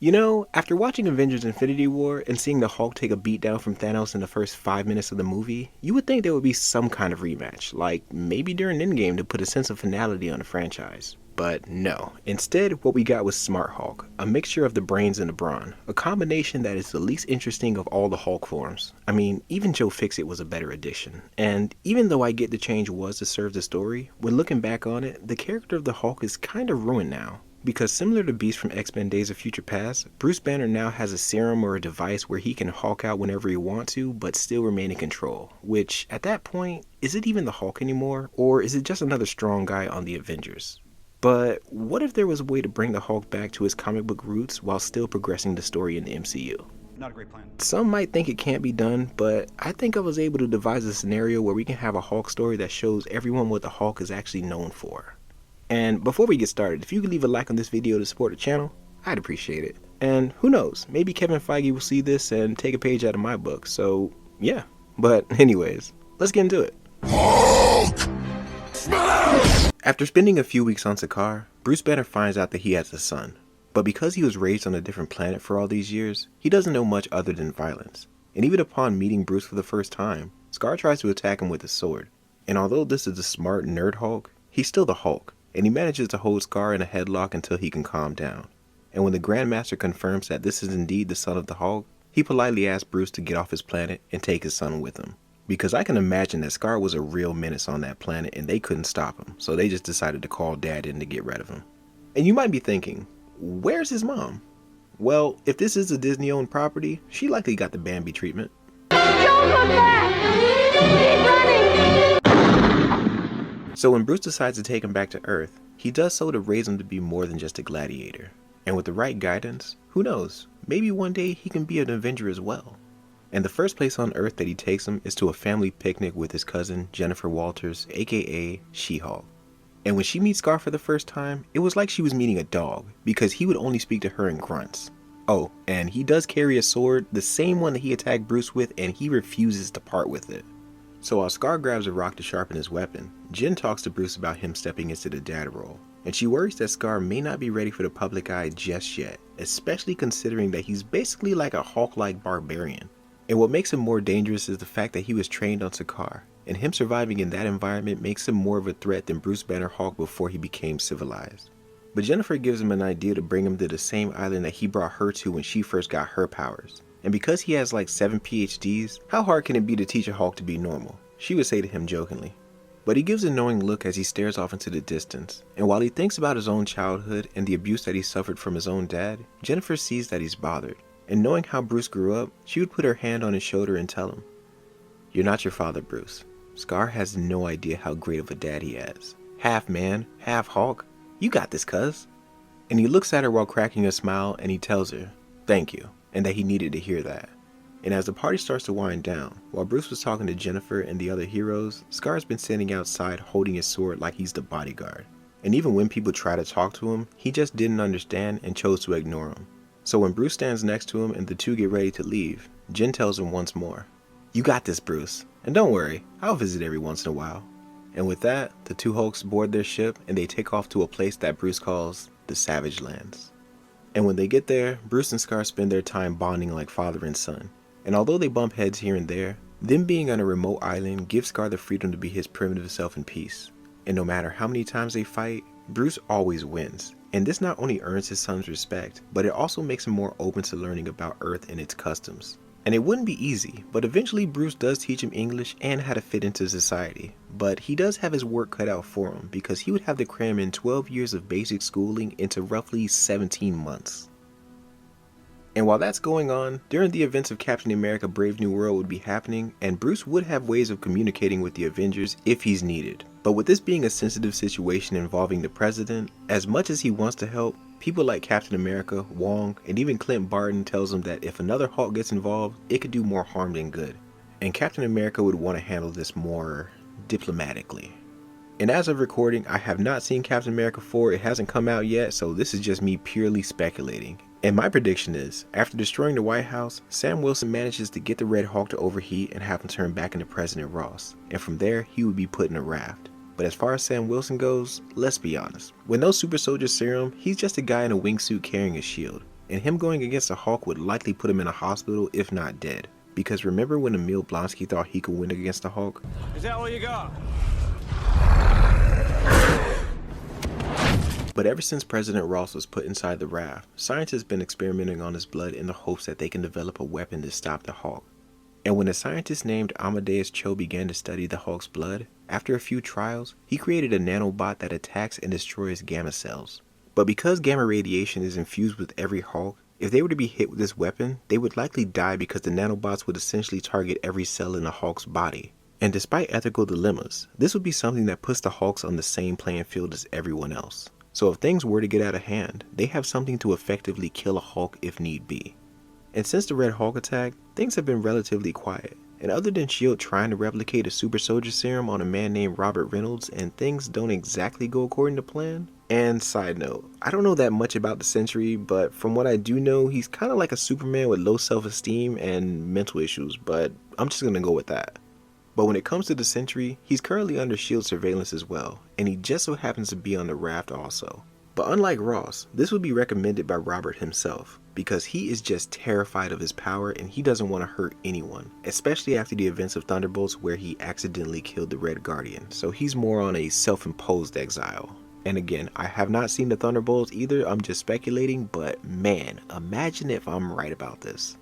You know, after watching Avengers Infinity War and seeing the Hulk take a beatdown from Thanos in the first 5 minutes of the movie, you would think there would be some kind of rematch, like maybe during Endgame to put a sense of finality on the franchise. But no. Instead, what we got was Smart Hulk, a mixture of the brains and the brawn, a combination that is the least interesting of all the Hulk forms. I mean, even Joe Fixit was a better addition. And even though I get the change was to serve the story, when looking back on it, the character of the Hulk is kind of ruined now. Because similar to Beast from X-Men Days of Future Past, Bruce Banner now has a serum or a device where he can Hulk out whenever he wants to, but still remain in control. Which, at that point, is it even the Hulk anymore? Or is it just another strong guy on the Avengers? But what if there was a way to bring the Hulk back to his comic book roots while still progressing the story in the MCU? Not a great plan. Some might think it can't be done, but I think I was able to devise a scenario where we can have a Hulk story that shows everyone what the Hulk is actually known for. And before we get started, if you could leave a like on this video to support the channel, I'd appreciate it. And who knows, maybe Kevin Feige will see this and take a page out of my book, so yeah. But anyways, let's get into it. Hulk! Smash! After spending a few weeks on Skaar, Bruce Banner finds out that he has a son. But because he was raised on a different planet for all these years, he doesn't know much other than violence. And even upon meeting Bruce for the first time, Skaar tries to attack him with his sword. And although this is a smart nerd Hulk, he's still the Hulk. And he manages to hold Skaar in a headlock until he can calm down. And when the Grandmaster confirms that this is indeed the son of the Hulk, he politely asks Bruce to get off his planet and take his son with him. Because I can imagine that Skaar was a real menace on that planet and they couldn't stop him, so they just decided to call Dad in to get rid of him. And you might be thinking, where's his mom? Well, if this is a Disney-owned property, she likely got the Bambi treatment. Don't look back! Keep running! So when Bruce decides to take him back to Earth, he does so to raise him to be more than just a gladiator. And with the right guidance, who knows, maybe one day he can be an Avenger as well. And the first place on Earth that he takes him is to a family picnic with his cousin, Jennifer Walters, aka She-Hulk. And when she meets Skaar for the first time, it was like she was meeting a dog, because he would only speak to her in grunts. Oh, and he does carry a sword, the same one that he attacked Bruce with, and he refuses to part with it. So while Skaar grabs a rock to sharpen his weapon, Jen talks to Bruce about him stepping into the dad role, and she worries that Skaar may not be ready for the public eye just yet, especially considering that he's basically like a Hulk-like barbarian. And what makes him more dangerous is the fact that he was trained on Skaar, and him surviving in that environment makes him more of a threat than Bruce Banner Hulk before he became civilized. But Jennifer gives him an idea to bring him to the same island that he brought her to when she first got her powers. And because he has like 7 PhDs, how hard can it be to teach a Hulk to be normal? She would say to him jokingly. But he gives a knowing look as he stares off into the distance, and while he thinks about his own childhood and the abuse that he suffered from his own dad, Jennifer sees that he's bothered. And knowing how Bruce grew up, she would put her hand on his shoulder and tell him, "You're not your father, Bruce. Skaar has no idea how great of a dad he has. Half man, half Hulk. You got this, cuz." And he looks at her while cracking a smile and he tells her, "Thank you," and that he needed to hear that. And as the party starts to wind down, while Bruce was talking to Jennifer and the other heroes, Skaar's been standing outside holding his sword like he's the bodyguard. And even when people try to talk to him, he just didn't understand and chose to ignore him. So when Bruce stands next to him and the two get ready to leave, Jen tells him once more, "You got this, Bruce. And don't worry, I'll visit every once in a while." And with that, the two Hulks board their ship and they take off to a place that Bruce calls the Savage Lands. And when they get there, Bruce and Skaar spend their time bonding like father and son. And although they bump heads here and there, them being on a remote island gives Skaar the freedom to be his primitive self in peace. And no matter how many times they fight, Bruce always wins. And this not only earns his son's respect, but it also makes him more open to learning about Earth and its customs. And it wouldn't be easy, but eventually Bruce does teach him English and how to fit into society. But he does have his work cut out for him because he would have to cram in 12 years of basic schooling into roughly 17 months. And while that's going on, during the events of Captain America Brave New World would be happening, and Bruce would have ways of communicating with the Avengers if he's needed. But with this being a sensitive situation involving the president, as much as he wants to help, people like Captain America, Wong, and even Clint Barton tells him that if another Hulk gets involved, it could do more harm than good. And Captain America would want to handle this more diplomatically. And as of recording, I have not seen Captain America 4, it hasn't come out yet, so this is just me purely speculating. And my prediction is, after destroying the White House, Sam Wilson manages to get the Red Hulk to overheat and have him turn back into President Ross, and from there, he would be put in a raft. But as far as Sam Wilson goes, let's be honest. With no super soldier serum, he's just a guy in a wingsuit carrying a shield. and him going against the Hulk would likely put him in a hospital if not dead. Because remember when Emil Blonsky thought he could win against the Hulk? Is that all you got? But ever since President Ross was put inside the raft, scientists have been experimenting on his blood in the hopes that they can develop a weapon to stop the Hulk. And when a scientist named Amadeus Cho began to study the Hulk's blood, after a few trials, he created a nanobot that attacks and destroys gamma cells. But because gamma radiation is infused with every Hulk, if they were to be hit with this weapon, they would likely die because the nanobots would essentially target every cell in the Hulk's body. And despite ethical dilemmas, this would be something that puts the Hulks on the same playing field as everyone else. So if things were to get out of hand, they have something to effectively kill a Hulk if need be. And since the Red Hulk attack, things have been relatively quiet. And other than S.H.I.E.L.D. trying to replicate a super soldier serum on a man named Robert Reynolds and things don't exactly go according to plan. And side note, I don't know that much about the Sentry, but from what I do know, he's kind of like a Superman with low self-esteem and mental issues, but I'm just gonna go with that. But when it comes to the Sentry, he's currently under S.H.I.E.L.D. surveillance as well, and he just so happens to be on the raft also. But unlike Ross, this would be recommended by Robert himself, because he is just terrified of his power and he doesn't want to hurt anyone, especially after the events of Thunderbolts where he accidentally killed the Red Guardian, so he's more on a self-imposed exile. And again, I have not seen the Thunderbolts either, I'm just speculating, but man, imagine if I'm right about this.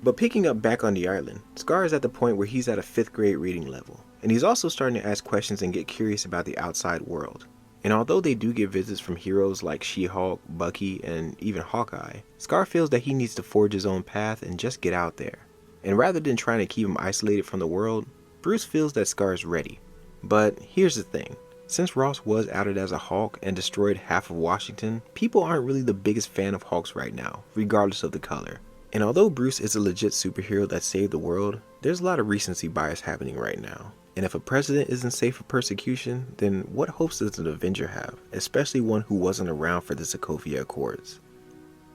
But picking up back on the island, Skaar is at the point where he's at a 5th grade reading level, and he's also starting to ask questions and get curious about the outside world. And although they do get visits from heroes like She-Hulk, Bucky, and even Hawkeye, Skaar feels that he needs to forge his own path and just get out there. And rather than trying to keep him isolated from the world, Bruce feels that Skaar is ready. But here's the thing, since Ross was outed as a Hulk and destroyed half of Washington, people aren't really the biggest fan of Hulks right now, regardless of the color. And although Bruce is a legit superhero that saved the world, there's a lot of recency bias happening right now. And if a president isn't safe for persecution, then what hopes does an Avenger have, especially one who wasn't around for the Sokovia Accords?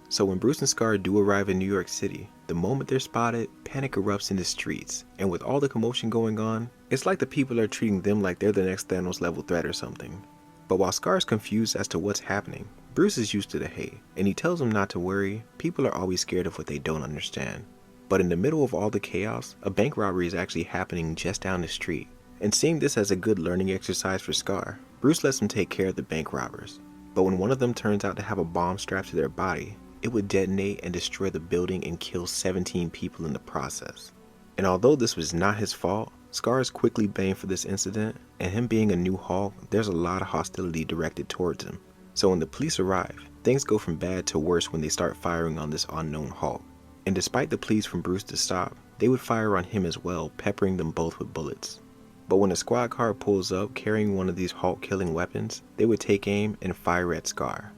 So when Bruce and Skaar do arrive in New York City, the moment they're spotted, panic erupts in the streets, and with all the commotion going on, it's like the people are treating them like they're the next Thanos level threat or something. But while Skaar is confused as to what's happening, Bruce is used to the hate, and he tells him not to worry, people are always scared of what they don't understand. But in the middle of all the chaos, a bank robbery is actually happening just down the street. And seeing this as a good learning exercise for Skaar, Bruce lets him take care of the bank robbers. But when one of them turns out to have a bomb strapped to their body, it would detonate and destroy the building and kill 17 people in the process. And although this was not his fault, Skaar is quickly blamed for this incident, and him being a new Hulk, there's a lot of hostility directed towards him. So when the police arrive, things go from bad to worse when they start firing on this unknown Hulk. And despite the pleas from Bruce to stop, they would fire on him as well, peppering them both with bullets. But when a squad car pulls up carrying one of these Hulk-killing weapons, they would take aim and fire at Skaar.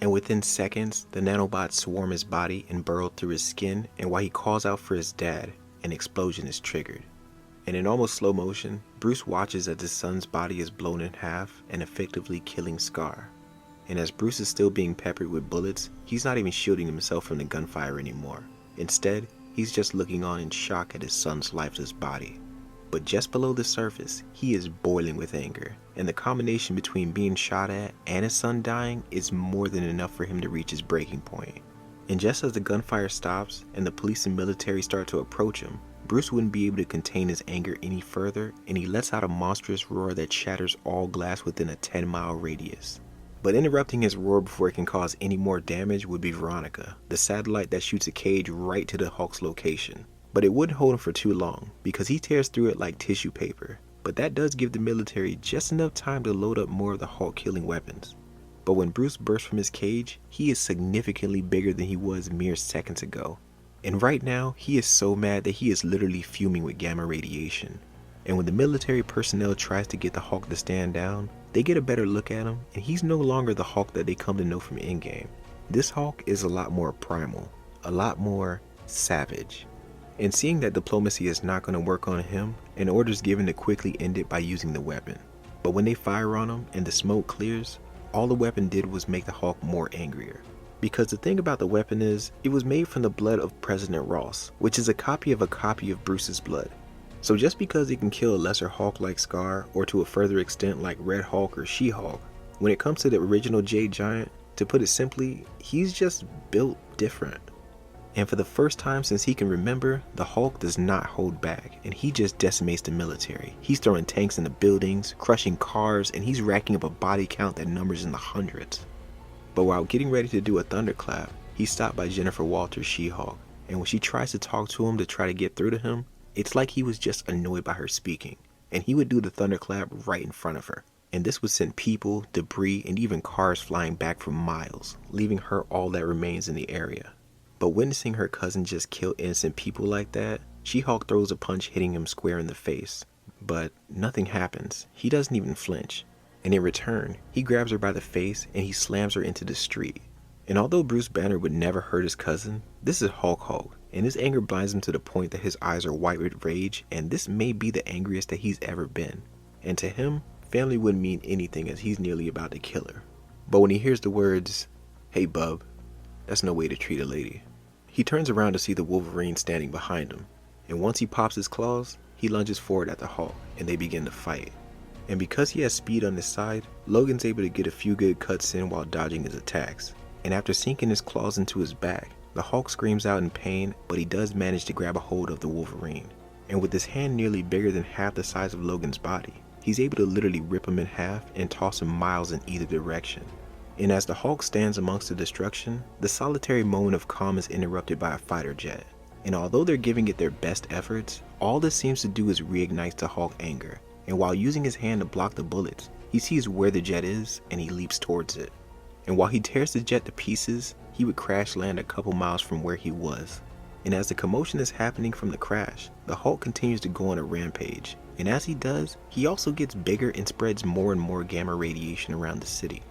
And within seconds, the nanobots swarm his body and burrow through his skin, and while he calls out for his dad, an explosion is triggered. And in almost slow motion, Bruce watches as his son's body is blown in half and effectively killing Skaar. And as Bruce is still being peppered with bullets, he's not even shielding himself from the gunfire anymore. Instead, he's just looking on in shock at his son's lifeless body. But just below the surface, he is boiling with anger, and the combination between being shot at and his son dying is more than enough for him to reach his breaking point. And just as the gunfire stops and the police and military start to approach him, Bruce wouldn't be able to contain his anger any further, and he lets out a monstrous roar that shatters all glass within a 10-mile radius. But interrupting his roar before it can cause any more damage would be Veronica, the satellite that shoots a cage right to the Hulk's location. But it wouldn't hold him for too long, because he tears through it like tissue paper. But that does give the military just enough time to load up more of the Hulk-killing weapons. But when Bruce bursts from his cage, he is significantly bigger than he was mere seconds ago. And right now, he is so mad that he is literally fuming with gamma radiation. And when the military personnel tries to get the Hulk to stand down, they get a better look at him, and he's no longer the Hulk that they come to know from Endgame. This Hulk is a lot more primal, a lot more savage. And seeing that diplomacy is not going to work on him, an order is given to quickly end it by using the weapon. But when they fire on him and the smoke clears, all the weapon did was make the Hulk more angrier. Because the thing about the weapon is, it was made from the blood of President Ross, which is a copy of Bruce's blood. So just because it can kill a lesser Hulk like Skaar, or to a further extent like Red Hulk or She-Hulk, when it comes to the original Jade Giant, To put it simply, he's just built different. And for the first time since he can remember, the Hulk does not hold back, and he just decimates the military. He's throwing tanks into buildings, crushing cars, and he's racking up a body count that numbers in the hundreds. But while getting ready to do a thunderclap, he's stopped by Jennifer Walters' She-Hulk, and when she tries to talk to him to try to get through to him, it's like he was just annoyed by her speaking, and he would do the thunderclap right in front of her. And this would send people, debris, and even cars flying back for miles, leaving her all that remains in the area. But witnessing her cousin just kill innocent people like that, She-Hulk throws a punch hitting him square in the face. But nothing happens. He doesn't even flinch. And in return, he grabs her by the face and he slams her into the street. And although Bruce Banner would never hurt his cousin, this is Hulk, and his anger blinds him to the point that his eyes are white with rage, and this may be the angriest that he's ever been. And to him, family wouldn't mean anything as he's nearly about to kill her. But when he hears the words, "Hey bub," that's no way to treat a lady. He turns around to see the Wolverine standing behind him, and once he pops his claws, he lunges forward at the Hulk, and they begin to fight. And because he has speed on his side, Logan's able to get a few good cuts in while dodging his attacks. And after sinking his claws into his back, the Hulk screams out in pain, but he does manage to grab a hold of the Wolverine. And with his hand nearly bigger than half the size of Logan's body, he's able to literally rip him in half and toss him miles in either direction. And as the Hulk stands amongst the destruction, the solitary moment of calm is interrupted by a fighter jet. And although they're giving it their best efforts, all this seems to do is reignite the Hulk anger. And while using his hand to block the bullets, he sees where the jet is and he leaps towards it. And while he tears the jet to pieces, he would crash land a couple miles from where he was. And as the commotion is happening from the crash, the Hulk continues to go on a rampage. And as he does, he also gets bigger and spreads more and more gamma radiation around the city.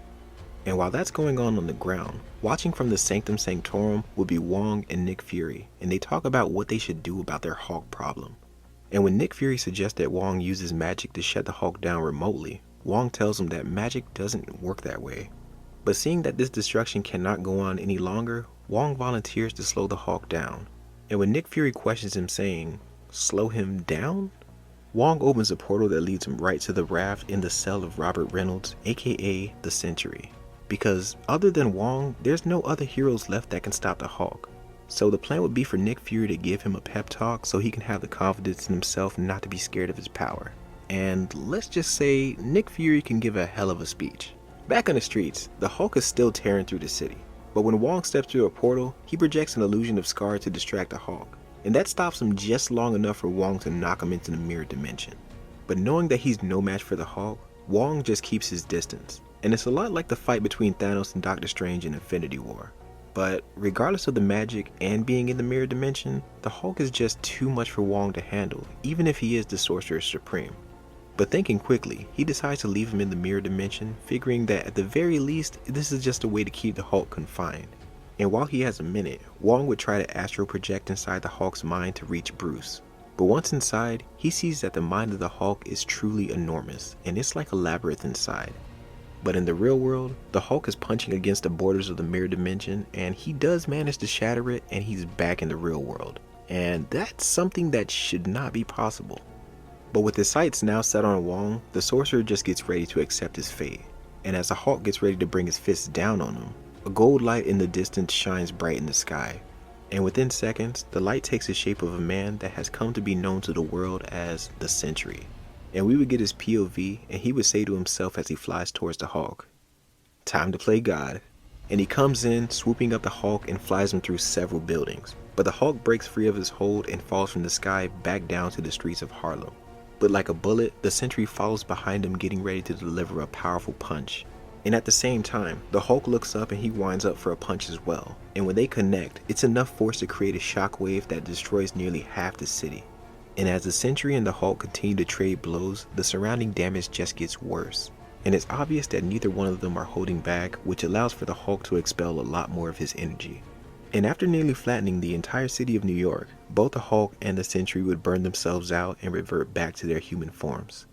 And while that's going on the ground, watching from the Sanctum Sanctorum would be Wong and Nick Fury, and they talk about what they should do about their Hulk problem. And when Nick Fury suggests that Wong uses magic to shut the Hulk down remotely, Wong tells him that magic doesn't work that way. But seeing that this destruction cannot go on any longer, Wong volunteers to slow the Hulk down. And when Nick Fury questions him saying, "Slow him down?" Wong opens a portal that leads him right to the raft in the cell of Robert Reynolds, aka the Sentry. Because other than Wong, there's no other heroes left that can stop the Hulk. So the plan would be for Nick Fury to give him a pep talk so he can have the confidence in himself not to be scared of his power. And let's just say Nick Fury can give a hell of a speech. Back on the streets, the Hulk is still tearing through the city. But when Wong steps through a portal, he projects an illusion of Skaar to distract the Hulk. And that stops him just long enough for Wong to knock him into the mirror dimension. But knowing that he's no match for the Hulk, Wong just keeps his distance. And it's a lot like the fight between Thanos and Doctor Strange in Infinity War. But regardless of the magic and being in the mirror dimension, the Hulk is just too much for Wong to handle, even if he is the Sorcerer Supreme. But thinking quickly, he decides to leave him in the mirror dimension, figuring that at the very least, this is just a way to keep the Hulk confined. And while he has a minute, Wong would try to astral project inside the Hulk's mind to reach Bruce. But once inside, he sees that the mind of the Hulk is truly enormous, and it's like a labyrinth inside. But in the real world, the Hulk is punching against the borders of the mirror dimension, and he does manage to shatter it, and he's back in the real world. And that's something that should not be possible. But with his sights now set on Wong, the sorcerer just gets ready to accept his fate. And as the Hulk gets ready to bring his fists down on him, a gold light in the distance shines bright in the sky. And within seconds, the light takes the shape of a man that has come to be known to the world as the Sentry. And we would get his POV, and he would say to himself as he flies towards the Hulk, "Time to play God." And he comes in, swooping up the Hulk and flies him through several buildings. But the Hulk breaks free of his hold and falls from the sky back down to the streets of Harlem. But like a bullet, the Sentry follows behind him, getting ready to deliver a powerful punch. And at the same time, the Hulk looks up and he winds up for a punch as well. And when they connect, it's enough force to create a shockwave that destroys nearly half the city. And as the Sentry and the Hulk continue to trade blows, the surrounding damage just gets worse. And it's obvious that neither one of them are holding back, which allows for the Hulk to expel a lot more of his energy. And after nearly flattening the entire city of New York, both the Hulk and the Sentry would burn themselves out and revert back to their human forms.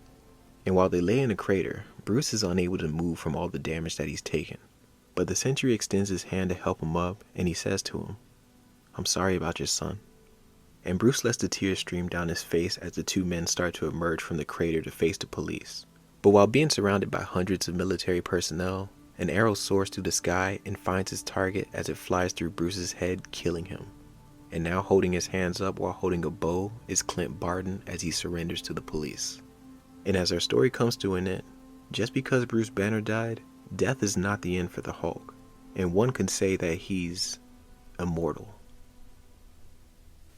And while they lay in a crater, Bruce is unable to move from all the damage that he's taken. But the Sentry extends his hand to help him up, and he says to him, "I'm sorry about your son." And Bruce lets the tears stream down his face as the two men start to emerge from the crater to face the police. But while being surrounded by hundreds of military personnel, An arrow soars through the sky and finds its target as it flies through Bruce's head, killing him. And now holding his hands up while holding a bow is Clint Barton as he surrenders to the police. And as our story comes to an end, just because Bruce Banner died, death is not the end for the Hulk, and one could say that he's immortal.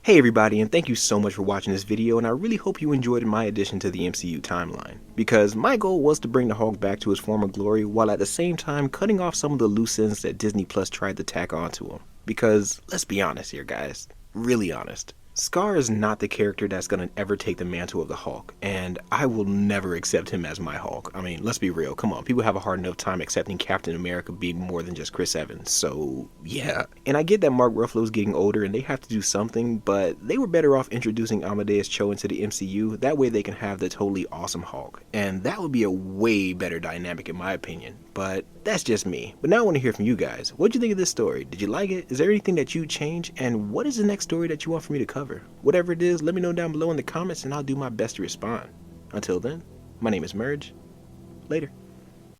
Hey everybody, and thank you so much for watching this video, and I really hope you enjoyed my addition to the MCU timeline, because my goal was to bring the Hulk back to his former glory while at the same time cutting off some of the loose ends that Disney Plus tried to tack onto him. Because, let's be honest here guys, really honest, Skaar is not the character that's gonna ever take the mantle of the Hulk, and I will never accept him as my Hulk. I mean, let's be real, come on, people have a hard enough time accepting Captain America being more than just Chris Evans, so yeah. And I get that Mark Ruffalo's getting older and they have to do something, but they were better off introducing Amadeus Cho into the MCU, that way they can have the totally awesome Hulk, and that would be a way better dynamic in my opinion, but that's just me. But now I want to hear from you guys. What'd you think of this story? Did you like it? Is there anything that you'd change? And what is the next story that you want for me to cover? Whatever it is, let me know down below in the comments and I'll do my best to respond. Until then, my name is Merge. Later.